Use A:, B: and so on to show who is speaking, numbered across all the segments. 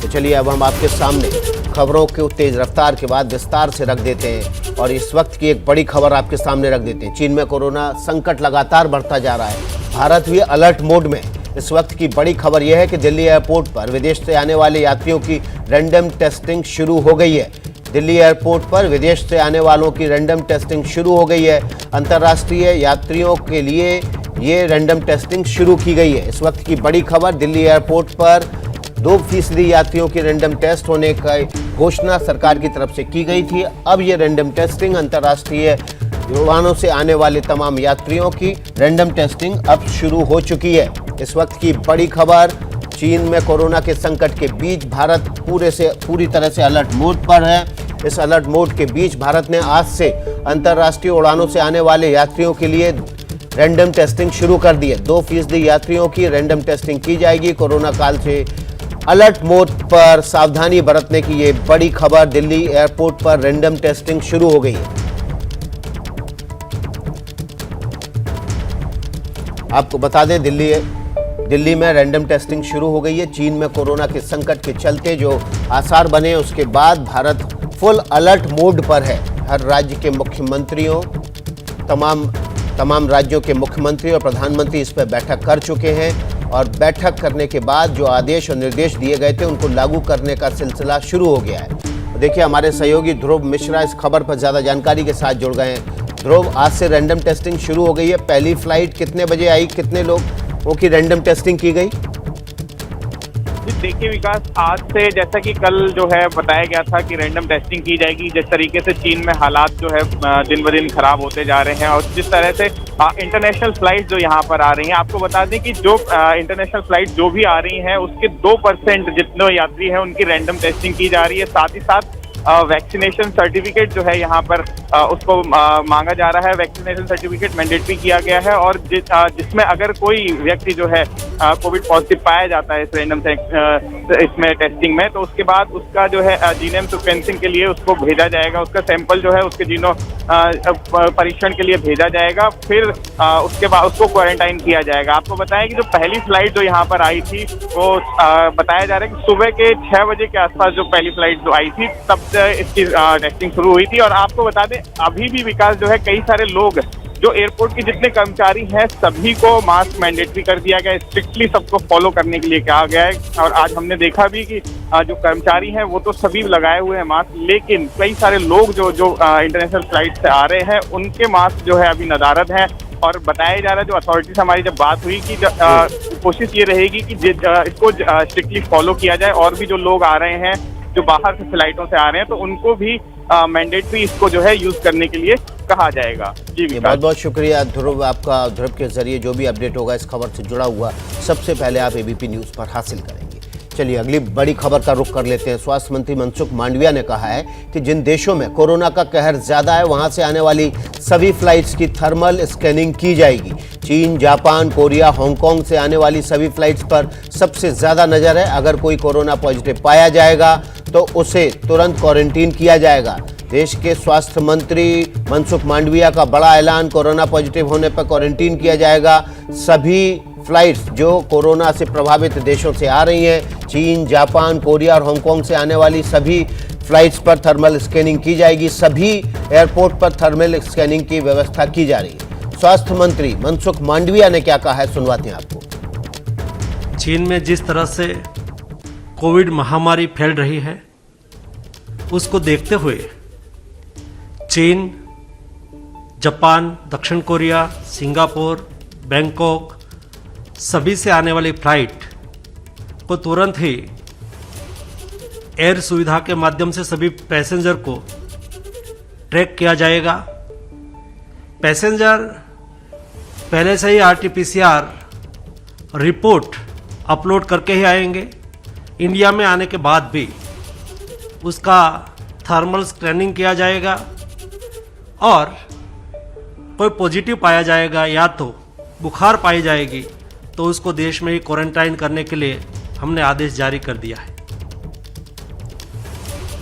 A: तो चलिए अब हम आपके सामने खबरों को तेज रफ्तार के बाद विस्तार से रख देते हैं और इस वक्त की एक बड़ी खबर आपके सामने रख देते हैं। चीन में कोरोना संकट लगातार बढ़ता जा रहा है, भारत भी अलर्ट मोड में। इस वक्त की बड़ी खबर यह है कि दिल्ली एयरपोर्ट पर विदेश से आने वाले यात्रियों की रैंडम टेस्टिंग शुरू हो गई है। दिल्ली एयरपोर्ट पर विदेश से आने वालों की रैंडम टेस्टिंग शुरू हो गई है। अंतर्राष्ट्रीय यात्रियों के लिए ये रैंडम टेस्टिंग शुरू की गई है। इस वक्त की बड़ी खबर, दिल्ली एयरपोर्ट पर 2% यात्रियों की रैंडम टेस्ट होने की घोषणा सरकार की तरफ से की गई थी। अब ये रैंडम टेस्टिंग अंतर्राष्ट्रीय उड़ानों से आने वाले तमाम यात्रियों की रैंडम टेस्टिंग अब शुरू हो चुकी है। इस वक्त की बड़ी खबर, चीन में कोरोना के संकट के बीच भारत पूरी तरह से अलर्ट मोड पर है। इस अलर्ट मोड के बीच भारत ने आज से अंतर्राष्ट्रीय उड़ानों से आने वाले यात्रियों के लिए रैंडम टेस्टिंग शुरू कर दी है। 2% यात्रियों की रैंडम टेस्टिंग की जाएगी। कोरोना काल से अलर्ट मोड पर सावधानी बरतने की ये बड़ी खबर, दिल्ली एयरपोर्ट पर रैंडम टेस्टिंग शुरू हो गई है। आपको बता दें, दिल्ली में रैंडम टेस्टिंग शुरू हो गई है। चीन में कोरोना के संकट के चलते जो आसार बने, उसके बाद भारत फुल अलर्ट मोड पर है। हर राज्य के मुख्यमंत्रियों, तमाम राज्यों के मुख्यमंत्री और प्रधानमंत्री इस पर बैठक कर चुके हैं और बैठक करने के बाद जो आदेश और निर्देश दिए गए थे उनको लागू करने का सिलसिला शुरू हो गया है। देखिए, हमारे सहयोगी ध्रुव मिश्रा इस खबर पर ज़्यादा जानकारी के साथ जुड़ गए हैं। ध्रुव, आज से रैंडम टेस्टिंग शुरू हो गई है। पहली फ्लाइट कितने बजे आई, कितने लोगों की रैंडम टेस्टिंग की गई?
B: देखिए विकास, आज से जैसा कि कल जो है बताया गया था कि रैंडम टेस्टिंग की जाएगी। जिस तरीके से चीन में हालात जो है दिन ब दिन खराब होते जा रहे हैं और जिस तरह से इंटरनेशनल फ्लाइट जो यहाँ पर आ रही हैं, आपको बता दें कि जो इंटरनेशनल फ्लाइट जो भी आ रही हैं उसके 2% जितने यात्री हैं उनकी रैंडम टेस्टिंग की जा रही है। साथ ही साथ वैक्सीनेशन सर्टिफिकेट जो है यहाँ पर उसको मांगा जा रहा है। वैक्सीनेशन सर्टिफिकेट मैंडेटरी किया गया है और जिसमें अगर कोई व्यक्ति जो है कोविड पॉजिटिव पाया जाता है इस रैंडम इसमें टेस्टिंग में, तो उसके बाद उसका जो है जीनोम सीक्वेंसिंग के लिए उसको भेजा जाएगा। उसका सैंपल जो है उसके जीनोम परीक्षण के लिए भेजा जाएगा। फिर उसके बाद उसको क्वारंटाइन किया जाएगा। आपको बताएं कि जो पहली फ्लाइट जो यहाँ पर आई थी वो बताया जा रहा है कि सुबह के 6 बजे के आसपास जो पहली फ्लाइट जो आई थी तब इसकी टेस्टिंग शुरू हुई थी। और आपको बता दें, अभी भी विकास जो है कई सारे लोग जो एयरपोर्ट के जितने कर्मचारी हैं सभी को मास्क मैंडेटरी कर दिया गया है। स्ट्रिक्टली सबको फॉलो करने के लिए कहा गया है। और आज हमने देखा भी कि जो कर्मचारी हैं वो तो सभी लगाए हुए हैं मास्क, लेकिन कई सारे लोग जो इंटरनेशनल फ्लाइट से आ रहे हैं उनके मास्क जो है अभी नदारद हैं। और बताया जा रहा है, जो अथॉरिटी से हमारी जब बात हुई कि कोशिश ये रहेगी कि इसको स्ट्रिक्टली फॉलो किया जाए और भी जो लोग आ रहे हैं जो बाहर से फ्लाइटों से आ रहे हैं तो उनको भी मैंडेटरी इसको जो है यूज करने के लिए कहा जाएगा। जी
A: बहुत बहुत शुक्रिया ध्रुव, आपका ध्रुव के जरिए जो भी अपडेट होगा इस खबर से जुड़ा हुआ सबसे पहले आप एबीपी न्यूज पर हासिल करेंगे। चलिए अगली बड़ी खबर का रुख कर लेते हैं। स्वास्थ्य मंत्री मनसुख मांडविया ने कहा है कि जिन देशों में कोरोना का कहर ज्यादा है वहां से आने वाली सभी फ्लाइट्स की थर्मल स्कैनिंग की जाएगी। चीन, जापान, कोरिया, हांगकांग से आने वाली सभी फ्लाइट्स पर सबसे ज्यादा नजर है। अगर कोई कोरोना पॉजिटिव पाया जाएगा तो उसे तुरंत क्वारंटीन किया जाएगा। देश के स्वास्थ्य मंत्री मनसुख मांडविया का बड़ा ऐलान, कोरोना पॉजिटिव होने पर क्वारंटीन किया जाएगा। सभी फ्लाइट्स जो कोरोना से प्रभावित देशों से आ रही हैं, चीन, जापान, कोरिया और हांगकांग से आने वाली सभी फ्लाइट्स पर थर्मल स्कैनिंग की जाएगी। सभी एयरपोर्ट पर थर्मल स्कैनिंग की व्यवस्था की जा रही है। स्वास्थ्य मंत्री मनसुख मांडविया ने क्या कहा है, सुनवाते हैं आपको।
C: चीन में जिस तरह से कोविड महामारी फैल रही है उसको देखते हुए चीन, जापान, दक्षिण कोरिया, सिंगापुर, बैंकॉक सभी से आने वाली फ्लाइट को तुरंत ही एयर सुविधा के माध्यम से सभी पैसेंजर को ट्रैक किया जाएगा। पैसेंजर पहले से ही आरटीपीसीआर रिपोर्ट अपलोड करके ही आएंगे। इंडिया में आने के बाद भी उसका थर्मल स्कैनिंग किया जाएगा और कोई पॉजिटिव पाया जाएगा या तो बुखार पाई जाएगी तो उसको देश में ही क्वारंटाइन करने के लिए हमने आदेश जारी कर दिया है।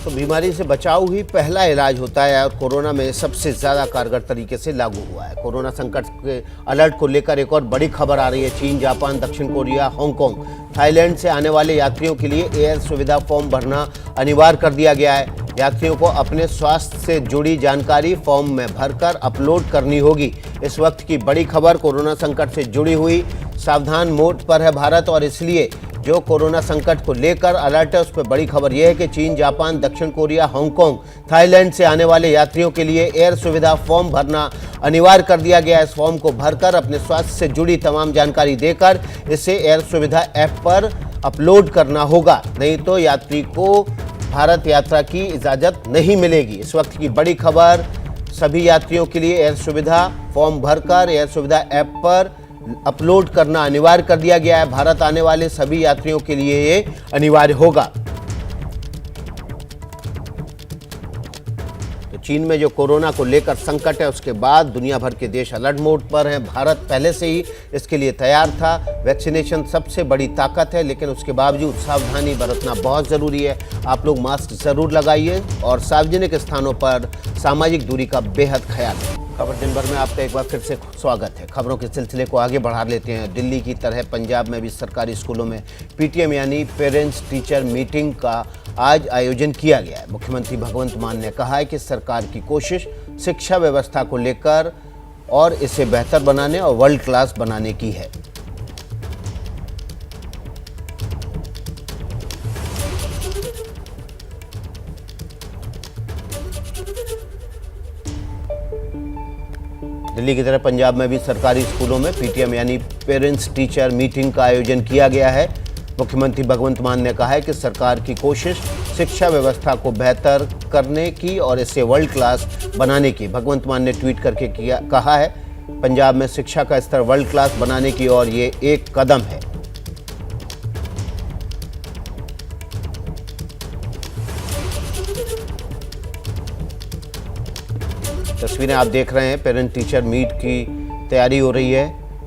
A: तो बीमारी से बचाव ही पहला इलाज होता है और कोरोना में सबसे ज़्यादा कारगर तरीके से लागू हुआ है। कोरोना संकट के अलर्ट को लेकर एक और बड़ी खबर आ रही है। चीन, जापान, दक्षिण कोरिया, हांगकांग, थाईलैंड से आने वाले यात्रियों के लिए एयर सुविधा फॉर्म भरना अनिवार्य कर दिया गया है। यात्रियों को अपने स्वास्थ्य से जुड़ी जानकारी फॉर्म में भरकर अपलोड करनी होगी। इस वक्त की बड़ी खबर कोरोना संकट से जुड़ी हुई। सावधान मोड पर है भारत और इसलिए जो कोरोना संकट को लेकर अलर्ट है उस पर बड़ी खबर यह है कि चीन, जापान, दक्षिण कोरिया, हांगकांग, थाईलैंड से आने वाले यात्रियों के लिए एयर सुविधा फॉर्म भरना अनिवार्य कर दिया गया है। इस फॉर्म को भरकर अपने स्वास्थ्य से जुड़ी तमाम जानकारी देकर इसे एयर सुविधा ऐप पर अपलोड करना होगा, नहीं तो यात्री को भारत यात्रा की इजाजत नहीं मिलेगी। इस वक्त की बड़ी खबर, सभी यात्रियों के लिए एयर सुविधा फॉर्म भरकर एयर सुविधा ऐप पर अपलोड करना अनिवार्य कर दिया गया है। भारत आने वाले सभी यात्रियों के लिए ये अनिवार्य होगा। तो चीन में जो कोरोना को लेकर संकट है उसके बाद दुनिया भर के देश अलर्ट मोड पर हैं। भारत पहले से ही इसके लिए तैयार था। वैक्सीनेशन सबसे बड़ी ताकत है, लेकिन उसके बावजूद सावधानी बरतना बहुत ज़रूरी है। आप लोग मास्क ज़रूर लगाइए और सार्वजनिक स्थानों पर सामाजिक दूरी का बेहद ख्याल रखें। खबर दिन भर में आपका एक बार फिर से स्वागत है। खबरों के सिलसिले को आगे बढ़ा लेते हैं। दिल्ली की तरह पंजाब में भी सरकारी स्कूलों में पीटीएम यानी पेरेंट्स टीचर मीटिंग का आज आयोजन किया गया है। मुख्यमंत्री भगवंत मान ने कहा है कि सरकार की कोशिश शिक्षा व्यवस्था को लेकर और इसे बेहतर बनाने और वर्ल्ड क्लास बनाने की है। दिल्ली की तरह पंजाब में भी सरकारी स्कूलों में पीटीएम यानी पेरेंट्स टीचर मीटिंग का आयोजन किया गया है। मुख्यमंत्री भगवंत मान ने कहा है कि सरकार की कोशिश शिक्षा व्यवस्था को बेहतर करने की और इसे वर्ल्ड क्लास बनाने की। भगवंत मान ने ट्वीट करके कहा है, पंजाब में शिक्षा का स्तर वर्ल्ड क्लास बनाने की और ये एक कदम है। तस्वीरें आप देख रहे हैं, पेरेंट टीचर मीट की तैयारी हो रही है।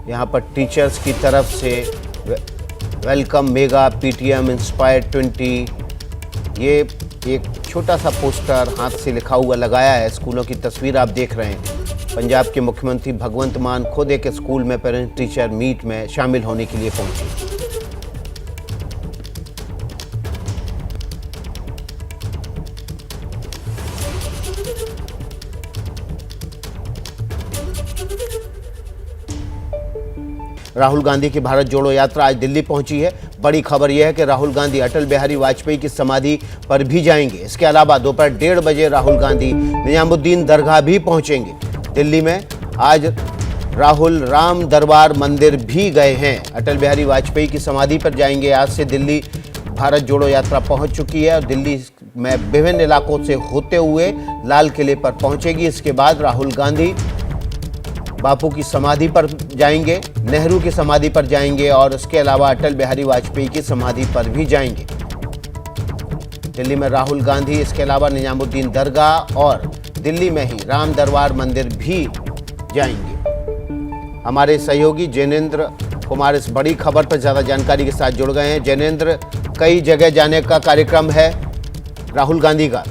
A: यहाँ पर टीचर्स की तरफ से वेलकम मेगा पीटीएम इंस्पायर 20, ये एक छोटा सा पोस्टर हाथ से लिखा हुआ लगाया है। स्कूलों की तस्वीर आप देख रहे हैं। पंजाब के मुख्यमंत्री भगवंत मान खुद एक स्कूल में पेरेंट टीचर मीट में शामिल होने के लिए पहुंचे। राहुल गांधी की भारत जोड़ो यात्रा आज दिल्ली पहुंची है। बड़ी खबर यह है कि राहुल गांधी अटल बिहारी वाजपेयी की समाधि पर भी जाएंगे। इसके अलावा दोपहर 1:30 बजे राहुल गांधी निजामुद्दीन दरगाह भी पहुंचेंगे। दिल्ली में आज राहुल राम दरबार मंदिर भी गए हैं। अटल बिहारी वाजपेयी की समाधि पर जाएंगे। आज से दिल्ली भारत जोड़ो यात्रा पहुंच चुकी है और दिल्ली में विभिन्न इलाकों से होते हुए लाल किले पर पहुंचेगी। इसके बाद राहुल गांधी बापू की समाधि पर जाएंगे, नेहरू की समाधि पर जाएंगे और उसके अलावा अटल बिहारी वाजपेयी की समाधि पर भी जाएंगे। दिल्ली में राहुल गांधी, इसके अलावा निजामुद्दीन दरगाह और दिल्ली में ही राम दरबार मंदिर भी जाएंगे। हमारे सहयोगी जैनेन्द्र कुमार इस बड़ी खबर पर ज़्यादा जानकारी के साथ जुड़ गए हैं। जैनेन्द्र, कई जगह जाने का कार्यक्रम है राहुल गांधी का।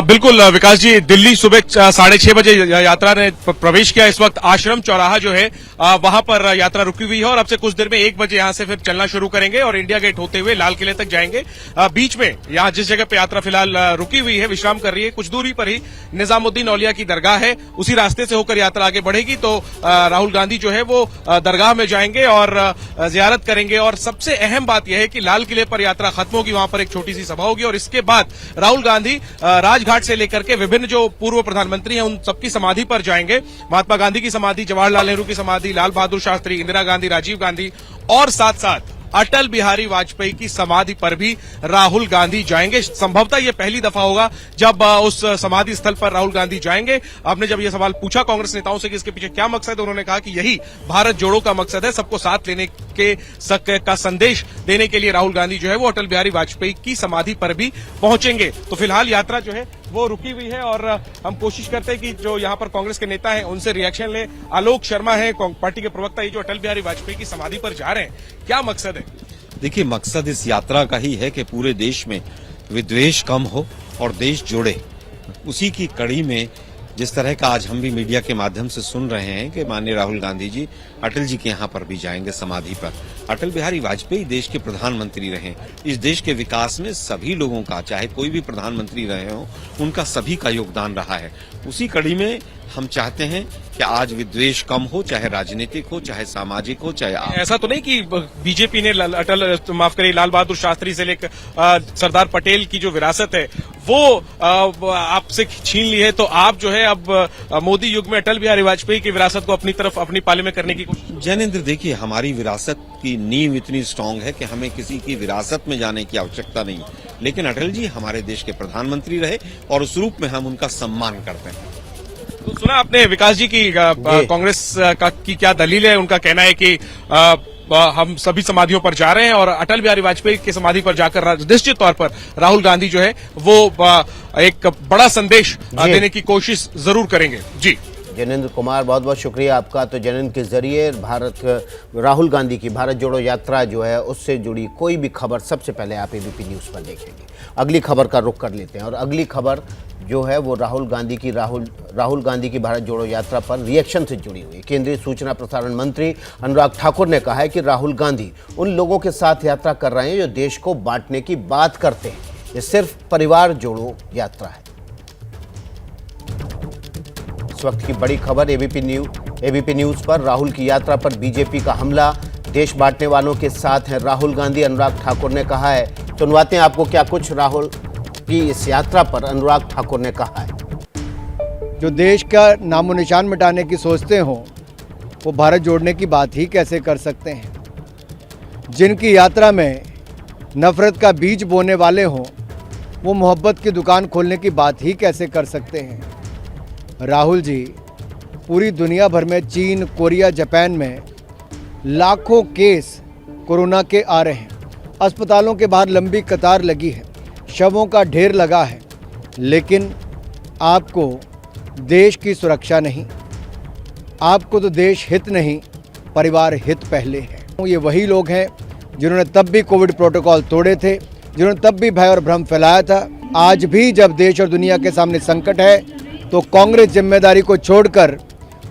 D: बिल्कुल विकास जी, दिल्ली सुबह 6:30 बजे यात्रा ने प्रवेश किया। इस वक्त आश्रम चौराहा जो है वहां पर यात्रा रुकी हुई है और अब से कुछ देर में 1 बजे यहां से फिर चलना शुरू करेंगे और इंडिया गेट होते हुए लाल किले तक जाएंगे। बीच में यहां जिस जगह पे यात्रा फिलहाल रुकी हुई है, विश्राम कर रही है, कुछ दूरी पर ही निजामुद्दीन औलिया की दरगाह है। उसी रास्ते से होकर यात्रा आगे बढ़ेगी तो राहुल गांधी जो है वो दरगाह में जाएंगे और जियारत करेंगे। और सबसे अहम बात यह है कि लाल किले पर यात्रा खत्म होगी, वहां पर एक छोटी सी सभा होगी और इसके बाद राहुल गांधी राजघाट से लेकर के विभिन्न जो पूर्व प्रधानमंत्री हैं उन सबकी समाधि पर जाएंगे। महात्मा गांधी की समाधि, जवाहरलाल नेहरू की समाधि, लाल बहादुर शास्त्री, इंदिरा गांधी, राजीव गांधी और साथ साथ अटल बिहारी वाजपेयी की समाधि पर भी राहुल गांधी जाएंगे। संभवतः यह पहली दफा होगा जब उस समाधि स्थल पर राहुल गांधी जाएंगे। आपने जब यह सवाल पूछा कांग्रेस नेताओं से कि इसके पीछे क्या मकसद है, उन्होंने कहा कि यही भारत जोड़ो का मकसद है। सबको साथ लेने का संदेश देने के लिए राहुल गांधी जो है वो अटल बिहारी वाजपेयी की समाधि पर भी पहुंचेंगे। तो फिलहाल यात्रा जो है वो रुकी हुई है और हम कोशिश करते हैं कि जो यहां पर कांग्रेस के नेता हैं उनसे रिएक्शन ले। आलोक शर्मा है पार्टी के प्रवक्ता, ये जो अटल बिहारी वाजपेयी की समाधि पर जा रहे हैं, क्या मकसद है?
E: देखिए, मकसद इस यात्रा का ही है कि पूरे देश में विद्वेष कम हो और देश जुड़े। उसी की कड़ी में जिस तरह का आज हम भी मीडिया के माध्यम से सुन रहे हैं कि माननीय राहुल गांधी जी अटल जी के यहाँ पर भी जाएंगे समाधि पर। अटल बिहारी वाजपेयी देश के प्रधानमंत्री रहे। इस देश के विकास में सभी लोगों का, चाहे कोई भी प्रधानमंत्री रहे हो, उनका सभी का योगदान रहा है। उसी कड़ी में हम चाहते हैं कि आज विद्वेष कम हो, चाहे राजनीतिक हो, चाहे सामाजिक हो, चाहे
D: ऐसा तो नहीं कि बीजेपी ने अटल माफ करिए लाल बहादुर शास्त्री से लेकर सरदार पटेल की जो विरासत है वो आपसे छीन ली है, तो आप जो है अब मोदी युग में अटल बिहारी वाजपेयी की विरासत को अपनी तरफ, अपनी पाले में करने की कोशिश।
E: जैनेन्द्र, देखिए, हमारी विरासत की नींव इतनी स्ट्रांग है कि हमें किसी की विरासत में जाने की आवश्यकता नहीं, लेकिन अटल जी हमारे देश के प्रधानमंत्री रहे और उस रूप में हम उनका सम्मान करते हैं।
D: तो सुना आपने विकास जी की कांग्रेस की क्या दलील है। उनका कहना है कि हम सभी समाधियों पर जा रहे हैं और अटल बिहारी वाजपेयी की समाधि पर जाकर निश्चित तौर पर राहुल गांधी जो है वो एक बड़ा संदेश देने की कोशिश जरूर करेंगे। जी
A: जैनेन्द्र कुमार, बहुत बहुत शुक्रिया आपका। तो जैनेन्द्र के जरिए राहुल गांधी की भारत जोड़ो यात्रा जो है उससे जुड़ी कोई भी खबर सबसे पहले आप एबीपी न्यूज़ पर देखेंगे। अगली खबर का रुख कर लेते हैं और अगली खबर जो है वो राहुल गांधी की भारत जोड़ो यात्रा पर रिएक्शन से जुड़ी हुई। केंद्रीय सूचना प्रसारण मंत्री अनुराग ठाकुर ने कहा है कि राहुल गांधी उन लोगों के साथ यात्रा कर रहे हैं जो देश को बांटने की बात करते हैं। ये सिर्फ परिवार जोड़ो यात्रा है। इस वक्त की बड़ी खबर एबीपी न्यूज पर। राहुल की यात्रा पर बीजेपी का हमला, देश बांटने वालों के साथ हैं राहुल गांधी, अनुराग ठाकुर ने कहा है। सुनवाते हैं आपको क्या कुछ राहुल की इस यात्रा पर अनुराग ठाकुर ने कहा है।
F: जो देश का नामो निशान मिटाने की सोचते हो वो भारत जोड़ने की बात ही कैसे कर सकते हैं। जिनकी यात्रा में नफरत का बीज बोने वाले हों वो मोहब्बत की दुकान खोलने की बात ही कैसे कर सकते हैं। राहुल जी पूरी दुनिया भर में, चीन, कोरिया, जापान में लाखों केस कोरोना के आ रहे हैं। अस्पतालों के बाहर लंबी कतार लगी है, शवों का ढेर लगा है, लेकिन आपको देश की सुरक्षा नहीं, आपको तो देश हित नहीं, परिवार हित पहले है। ये वही लोग हैं जिन्होंने तब भी कोविड प्रोटोकॉल तोड़े थे, जिन्होंने तब भी भय और भ्रम फैलाया था। आज भी जब देश और दुनिया के सामने संकट है तो कांग्रेस जिम्मेदारी को छोड़कर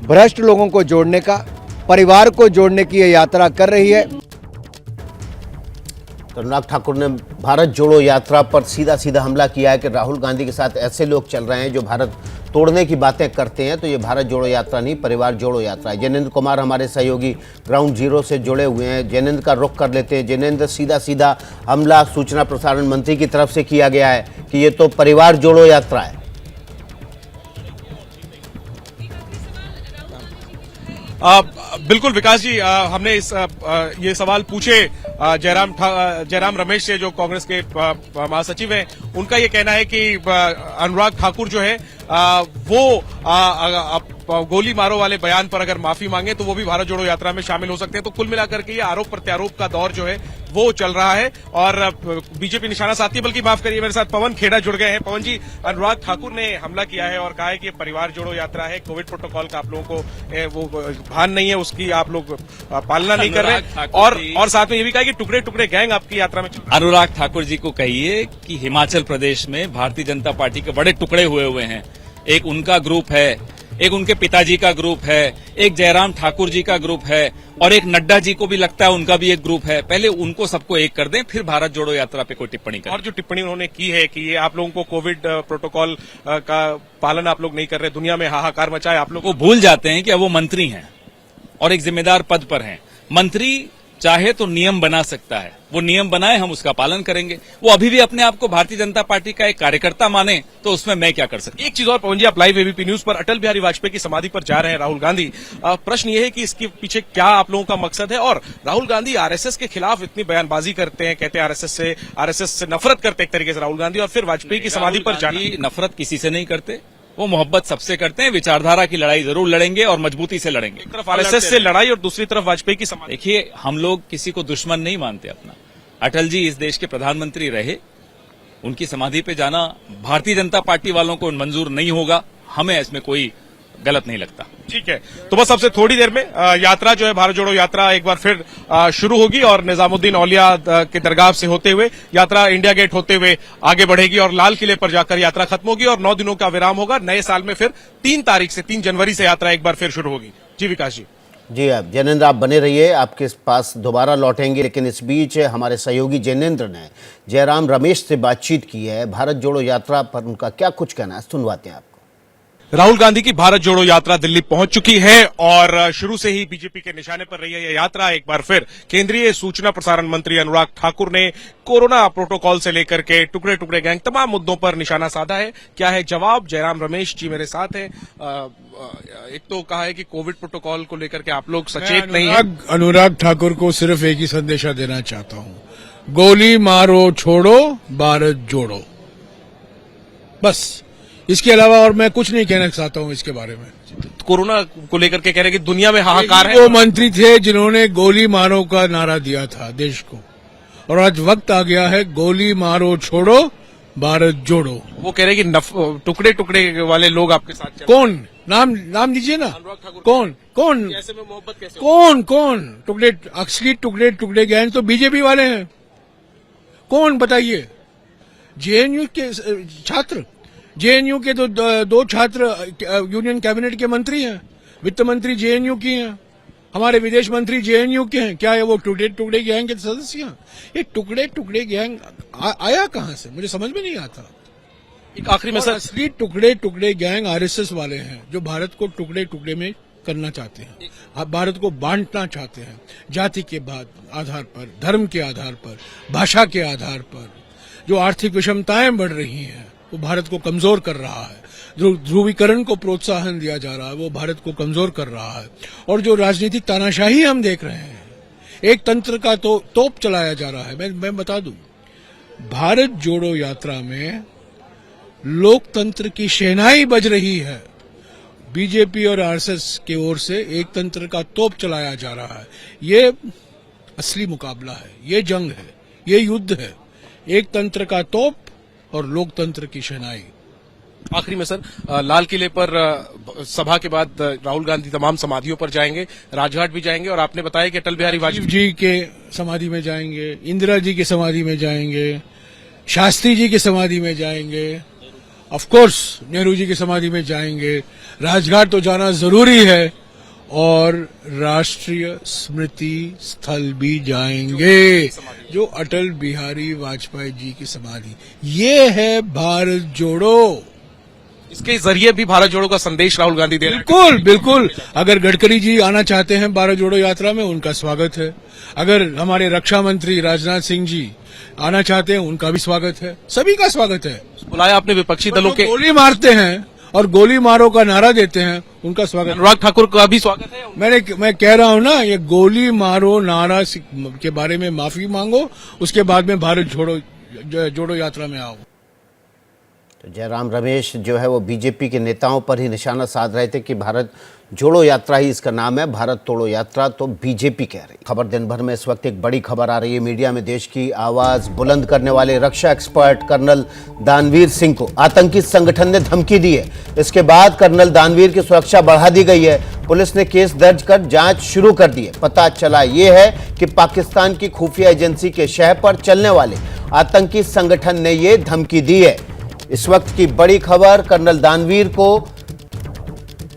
F: भ्रष्ट लोगों को जोड़ने का, परिवार को जोड़ने की ये यात्रा कर रही है।
A: तो अनुराग ठाकुर ने भारत जोड़ो यात्रा पर सीधा सीधा हमला किया है कि राहुल गांधी के साथ ऐसे लोग चल रहे हैं जो भारत तोड़ने की बातें करते हैं। तो ये भारत जोड़ो यात्रा नहीं, परिवार जोड़ो यात्रा है। जैनेन्द्र कुमार हमारे सहयोगी ग्राउंड जीरो से जुड़े हुए हैं। जैनेन्द्र का रुख कर लेते हैं। जैनेन्द्र, सीधा सीधा हमला सूचना प्रसारण मंत्री की तरफ से किया गया है कि ये तो परिवार जोड़ो यात्रा है।
D: बिल्कुल विकास जी, हमने ये सवाल पूछे जयराम रमेश से, जो कांग्रेस के महासचिव हैं। उनका ये कहना है कि अनुराग ठाकुर जो है वो गोली मारो वाले बयान पर अगर माफी मांगे तो वो भी भारत जोड़ो यात्रा में शामिल हो सकते हैं। तो कुल मिलाकर के ये आरोप प्रत्यारोप का दौर जो है वो चल रहा है और बीजेपी निशाना साधती है। बल्कि माफ करिए, मेरे साथ पवन खेड़ा जुड़ गए हैं। पवन जी, अनुराग ठाकुर ने हमला किया है और कहा है कि परिवार जोड़ो यात्रा है, कोविड प्रोटोकॉल का आप लोगों को वो भान नहीं है, उसकी आप लोग पालना नहीं कर रहे, और साथ में ये भी कहा कि टुकड़े टुकड़े गैंग आपकी यात्रा में।
G: अनुराग ठाकुर जी को कहिए कि हिमाचल प्रदेश में भारतीय जनता पार्टी के बड़े टुकड़े हुए हैं। एक उनका ग्रुप है, एक उनके पिताजी का ग्रुप है, एक जयराम ठाकुर जी का ग्रुप है और एक नड्डा जी को भी लगता है उनका भी एक ग्रुप है। पहले उनको सबको एक कर दें, फिर भारत जोड़ो यात्रा पे कोई टिप्पणी करें।
D: और जो टिप्पणी उन्होंने की है कि ये आप लोगों को कोविड प्रोटोकॉल का पालन आप लोग नहीं कर रहे, दुनिया में हाहाकार मचाए आप लोग,
G: वो भूल जाते हैं कि अब वो मंत्री हैं और एक जिम्मेदार पद पर हैं। मंत्री चाहे तो नियम बना सकता है, वो नियम बनाए, हम उसका पालन करेंगे। वो अभी भी अपने आप को भारतीय जनता पार्टी का एक कार्यकर्ता माने तो उसमें मैं क्या कर सकता हूं।
D: एक चीज और पवन जी, आप लाइव एबीपी न्यूज पर अटल बिहारी वाजपेयी की समाधि पर जा रहे हैं राहुल गांधी। प्रश्न ये है कि इसके पीछे क्या आप लोगों का मकसद है, और राहुल गांधी आरएसएस के खिलाफ इतनी बयानबाजी करते हैं, कहते हैं आरएसएस से नफरत करते एक तरीके से राहुल गांधी, और फिर वाजपेयी की समाधि पर जाना।
G: नफरत किसी से नहीं करते, वो मोहब्बत सबसे करते हैं। विचारधारा की लड़ाई जरूर लड़ेंगे और मजबूती से लड़ेंगे।
D: एक तरफ आरएसएस से लड़ाई और दूसरी तरफ वाजपेयी की समाधि।
G: देखिए, हम लोग किसी को दुश्मन नहीं मानते अपना। अटल जी इस देश के प्रधानमंत्री रहे, उनकी समाधि पे जाना भारतीय जनता पार्टी वालों को मंजूर नहीं होगा। हमें इसमें कोई गलत नहीं लगता।
D: ठीक है, तो बस सबसे थोड़ी देर में यात्रा जो है भारत जोड़ो यात्रा एक बार फिर शुरू होगी और निजामुद्दीन औलिया के दरगाह से होते हुए यात्रा इंडिया गेट होते हुए आगे बढ़ेगी और लाल किले पर जाकर यात्रा खत्म होगी और 9 दिनों का विराम होगा। नए साल में फिर 3 जनवरी से यात्रा एक बार फिर शुरू होगी। जी विकास जी।
A: जी आप जैनेंद्र, आप बने रहिए, आपके पास दोबारा लौटेंगे। लेकिन इस बीच हमारे सहयोगी जैनेंद्र ने जयराम रमेश से बातचीत की है। भारत जोड़ो यात्रा पर उनका क्या कुछ कहना है, सुनवाते हैं आपको।
D: राहुल गांधी की भारत जोड़ो यात्रा दिल्ली पहुंच चुकी है और शुरू से ही बीजेपी के निशाने पर रही है यह यात्रा। एक बार फिर केंद्रीय सूचना प्रसारण मंत्री अनुराग ठाकुर ने कोरोना प्रोटोकॉल से लेकर के टुकड़े टुकड़े गैंग तमाम मुद्दों पर निशाना साधा है। क्या है जवाब? जयराम रमेश जी मेरे साथ हैं। एक तो कहा है कि कोविड प्रोटोकॉल को लेकर के आप लोग सचेत नहीं है।
H: अनुराग ठाकुर को सिर्फ एक ही संदेशा देना चाहता हूं, गोली मारो छोड़ो भारत जोड़ो, बस। इसके अलावा और मैं कुछ नहीं कहना चाहता हूं इसके बारे में।
D: कोरोना को लेकर के कह रहे हैं कि दुनिया में हाहाकार है।
H: वो मंत्री थे जिन्होंने गोली मारो का नारा दिया था देश को, और आज वक्त आ गया है गोली मारो छोड़ो भारत जोड़ो।
D: वो कह रहे हैं कि टुकड़े टुकड़े वाले लोग आपके साथ चल।
H: कौन? नाम दीजिए ना। कौन
D: ऐसे में मोहब्बत कैसे?
H: कौन टुकड़े? असली टुकड़े गैंग तो बीजेपी वाले हैं। कौन बताइए? जेएनयू के छात्र, जेएनयू के तो 2 छात्र यूनियन कैबिनेट के मंत्री हैं। वित्त मंत्री जेएनयू की हैं, हमारे विदेश मंत्री जेएनयू के हैं। क्या है वो टुकड़े गैंग के सदस्य हैं? ये टुकड़े गैंग आया कहां से, मुझे समझ में नहीं आता।
D: एक आखिरी में सर,
H: असली टुकड़े गैंग आरएसएस वाले हैं जो भारत को टुकड़े में करना चाहते हैं, भारत को बांटना चाहते हैं, जाति के आधार पर, धर्म के आधार पर, भाषा के आधार पर। जो आर्थिक विषमताएं बढ़ रही हैं वो भारत को कमजोर कर रहा है। ध्रुवीकरण को प्रोत्साहन दिया जा रहा है वो भारत को कमजोर कर रहा है। और जो राजनीतिक तानाशाही हम देख रहे हैं, एक तंत्र का तो तोप चलाया जा रहा है। मैं बता दूं, भारत जोड़ो यात्रा में लोकतंत्र की शहनाई बज रही है। बीजेपी और आरएसएस की ओर से एक तंत्र का तोप चलाया जा रहा है। ये असली मुकाबला है, ये जंग है, ये युद्ध है। एक तंत्र का तोप और लोकतंत्र की शहनाई।
D: आखिरी में सर, लाल किले पर सभा के बाद राहुल गांधी तमाम समाधियों पर जाएंगे, राजघाट भी जाएंगे और आपने बताया कि अटल बिहारी वाजपेयी
H: जी के समाधि में जाएंगे, इंदिरा जी की समाधि में जाएंगे, शास्त्री जी की समाधि में जाएंगे, ऑफ कोर्स नेहरू जी की समाधि में जाएंगे। राजघाट तो जाना जरूरी है और राष्ट्रीय स्मृति स्थल भी जाएंगे, जो अटल बिहारी वाजपेयी जी की समाधि। ये है भारत जोड़ो।
D: इसके जरिए भी भारत जोड़ो का संदेश राहुल गांधी दे रहे हैं।
H: बिल्कुल। अगर गडकरी जी आना चाहते हैं भारत जोड़ो यात्रा में, उनका स्वागत है। अगर हमारे रक्षा मंत्री राजनाथ सिंह जी आना चाहते हैं, उनका भी स्वागत है। सभी का स्वागत है।
D: बुलाया आपने विपक्षी दलों के,
H: गोली मारते हैं और गोली मारो का नारा देते हैं, उनका स्वागत।
D: अनुराग ठाकुर का भी स्वागत है।
H: मैं कह रहा हूं ना, ये गोली मारो नारा के बारे में माफी मांगो, उसके बाद में भारत जोड़ो यात्रा में आओ।
A: तो जयराम रमेश जो है वो बीजेपी के नेताओं पर ही निशाना साध रहे थे कि भारत जोड़ो यात्रा ही इसका नाम है, भारत तोड़ो यात्रा तो बीजेपी कह रही। खबर दिन भर में इस वक्त एक बड़ी खबर आ रही है मीडिया में। देश की आवाज बुलंद करने वाले रक्षा एक्सपर्ट कर्नल दानवीर सिंह को आतंकी संगठन ने धमकी दी है। इसके बाद कर्नल दानवीर की सुरक्षा बढ़ा दी गई है। पुलिस ने केस दर्ज कर जांच शुरू कर दी है। पता चला ये है कि पाकिस्तान की खुफिया एजेंसी के शहर पर चलने वाले आतंकी संगठन ने ये धमकी दी है। इस वक्त की बड़ी खबर, कर्नल दानवीर को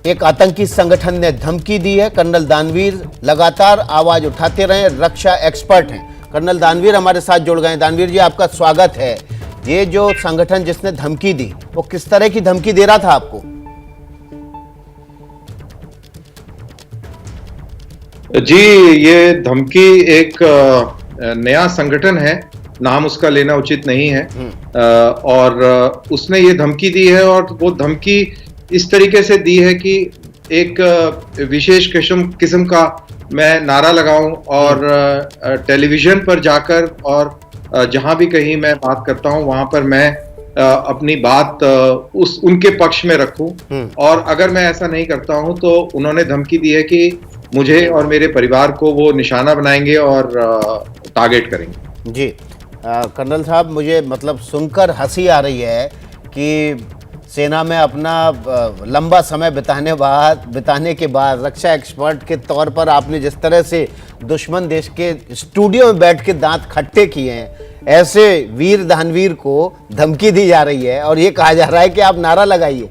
A: एक आतंकी संगठन ने धमकी दी है। कर्नल दानवीर लगातार आवाज उठाते रहे, रक्षा एक्सपर्ट हैं। कर्नल दानवीर हमारे साथ जुड़ गए। दानवीर जी, आपका स्वागत है। ये जो संगठन जिसने धमकी दी, वो किस तरह की धमकी दे रहा था आपको?
I: जी, ये धमकी एक नया संगठन है, नाम उसका लेना उचित नहीं है। और उसने ये धमकी दी है और वो धमकी इस तरीके से दी है कि एक विशेष किस्म का मैं नारा लगाऊं और टेलीविजन पर जाकर और जहां भी कहीं मैं बात करता हूं वहां पर मैं अपनी बात उनके पक्ष में रखूं। और अगर मैं ऐसा नहीं करता हूं तो उन्होंने धमकी दी है कि मुझे और मेरे परिवार को वो निशाना बनाएंगे और टारगेट करेंगे।
A: जी कर्नल साहब, मुझे मतलब सुनकर हंसी आ रही है कि सेना में अपना लंबा समय बिताने के बाद रक्षा एक्सपर्ट के तौर पर आपने जिस तरह से दुश्मन देश के स्टूडियो में बैठ के दांत खट्टे किए हैं, ऐसे वीर दानवीर को धमकी दी जा रही है और ये कहा जा रहा है कि आप नारा लगाइए।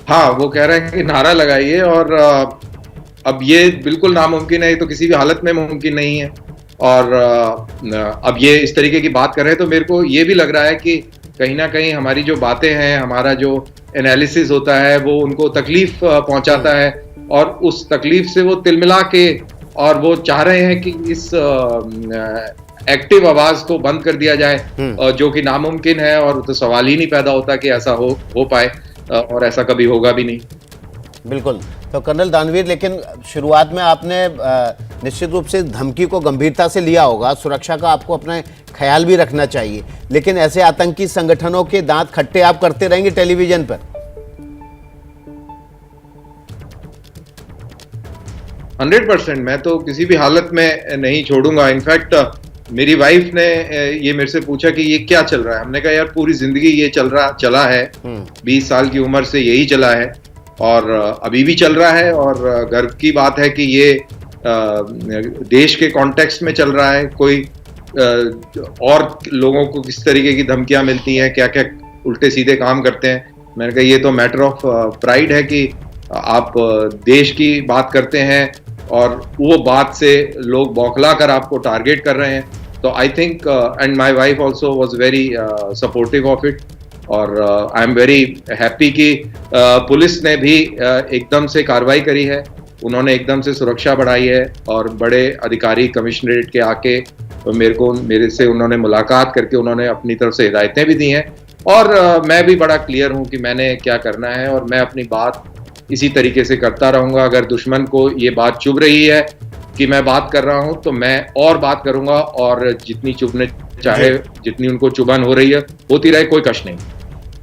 I: हाँ, वो कह रहे हैं कि नारा लगाइए, और अब ये बिल्कुल नामुमकिन है, ये तो किसी भी हालत में मुमकिन नहीं है। और अब ये इस तरीके की बात कर रहे हैं तो मेरे को ये भी लग रहा है कि कहीं ना कहीं हमारी जो बातें हैं, हमारा जो एनालिसिस होता है, वो उनको तकलीफ पहुंचाता है, और उस तकलीफ से वो तिलमिला के और वो चाह रहे हैं कि इस एक्टिव आवाज को बंद कर दिया जाए, जो कि नामुमकिन है, और तो सवाल ही नहीं पैदा होता कि ऐसा हो पाए, और ऐसा कभी होगा भी नहीं।
A: बिल्कुल। तो कर्नल दानवीर, लेकिन शुरुआत में आपने निश्चित रूप से धमकी को गंभीरता से लिया होगा, सुरक्षा का आपको अपना ख्याल भी रखना चाहिए, लेकिन ऐसे आतंकी संगठनों के दांत खट्टे आप करते रहेंगे टेलीविजन पर?
I: 100% मैं तो किसी भी हालत में नहीं छोड़ूंगा। इनफैक्ट मेरी वाइफ ने ये मेरे से पूछा कि ये क्या चल रहा है। हमने कहा यार पूरी जिंदगी ये चला है, 20 साल की उम्र से यही चला है और अभी भी चल रहा है, और गर्व की बात है कि ये देश के कॉन्टेक्स्ट में चल रहा है। कोई और लोगों को किस तरीके की धमकियां मिलती हैं, क्या क्या उल्टे सीधे काम करते हैं। मैंने कहा ये तो मैटर ऑफ प्राइड है कि आप देश की बात करते हैं और वो बात से लोग बौखला कर आपको टारगेट कर रहे हैं। तो I think and my wife also was very supportive of it, और आई एम वेरी हैप्पी कि पुलिस ने भी एकदम से कार्रवाई करी है। उन्होंने एकदम से सुरक्षा बढ़ाई है, और बड़े अधिकारी कमिश्नरेट के आके मेरे से उन्होंने मुलाकात करके उन्होंने अपनी तरफ से हिदायतें भी दी हैं, और मैं भी बड़ा क्लियर हूं कि मैंने क्या करना है, और मैं अपनी बात इसी तरीके से करता रहूंगा। अगर दुश्मन को ये बात चुभ रही है कि मैं बात कर रहा हूं, तो मैं और बात करूंगा, और जितनी चुभने चाहे, जितनी उनको चुभन हो रही है होती रहे, कोई कष्ट नहीं।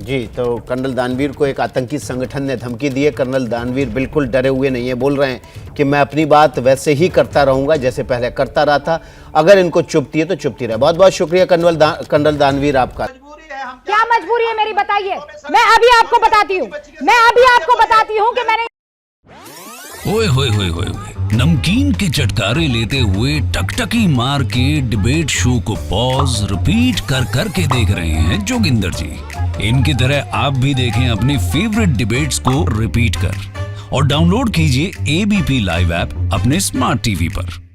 A: जी, तो कर्नल दानवीर को एक आतंकी संगठन ने धमकी दी है। कर्नल दानवीर बिल्कुल डरे हुए नहीं है, बोल रहे हैं कि मैं अपनी बात वैसे ही करता रहूंगा जैसे पहले करता रहा था, अगर इनको चुभती है तो चुभती रहे। बहुत बहुत शुक्रिया कर्नल दानवीर आपका।
J: क्या मजबूरी है मेरी, बताइए। मैं अभी आपको बताती हूँ कि मैंने
K: ओए होए होए होए नमकीन के चटकारे लेते हुए टकटकी मार के डिबेट शो को पॉज रिपीट कर करके देख रहे हैं जोगिंदर जी। इनकी तरह आप भी देखें अपने फेवरेट डिबेट्स को रिपीट कर, और डाउनलोड कीजिए एबीपी लाइव ऐप अपने स्मार्ट टीवी पर।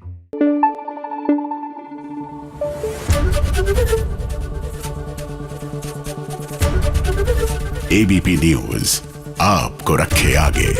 L: एबीपी न्यूज आपको रखे आगे।